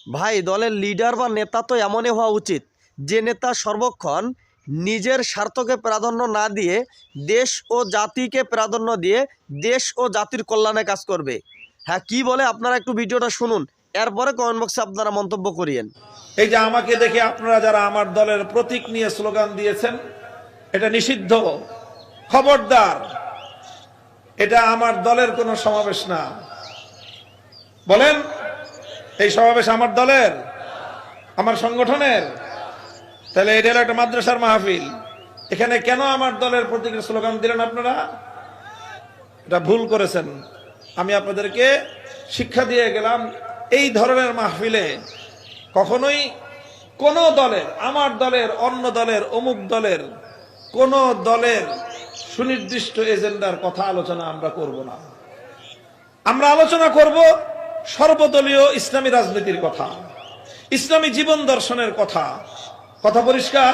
ভাই দলের লিডার বা নেতা তো এমনই হওয়া উচিত যে নেতা সর্বক্ষণ নিজের স্বার্থকে প্রাধান্য না দিয়ে দেশ ও জাতিকে প্রাধান্য দিয়ে দেশ ও জাতির কল্যাণে কাজ করবে। হ্যাঁ, কি বলে আপনারা একটু ভিডিওটা শুনুন, এরপরে কমেন্ট বক্সে আপনারা মন্তব্য করিয়েন। এই যে আমাকে দেখে আপনারা যারা আমার দলের প্রতীক নিয়ে স্লোগান দিয়েছেন, এটা নিষিদ্ধ, খবরদার। এটা আমার দলের কোনো সমাবেশ না। বলেন, এই সমাবেশ আমার দলের, আমার সংগঠনের? তাহলে এটা হলো একটা মাদ্রাসার মাহফিল। এখানে কেন আমার দলের প্রতীকের স্লোগান দিলেন আপনারা? এটা ভুল করেছেন। আমি আপনাদেরকে শিক্ষা দিয়ে গেলাম, এই ধরনের মাহফিলে কখনোই কোন দলের, আমার দলের, অন্য দলের, অমুক দলের, কোন দলের সুনির্দিষ্ট এজেন্ডার কথা আলোচনা আমরা করব না। আমরা আলোচনা করব সর্বদলীয় ইসলামী রাজনীতির কথা, ইসলামী জীবন দর্শনের কথা। কথা পরিষ্কার?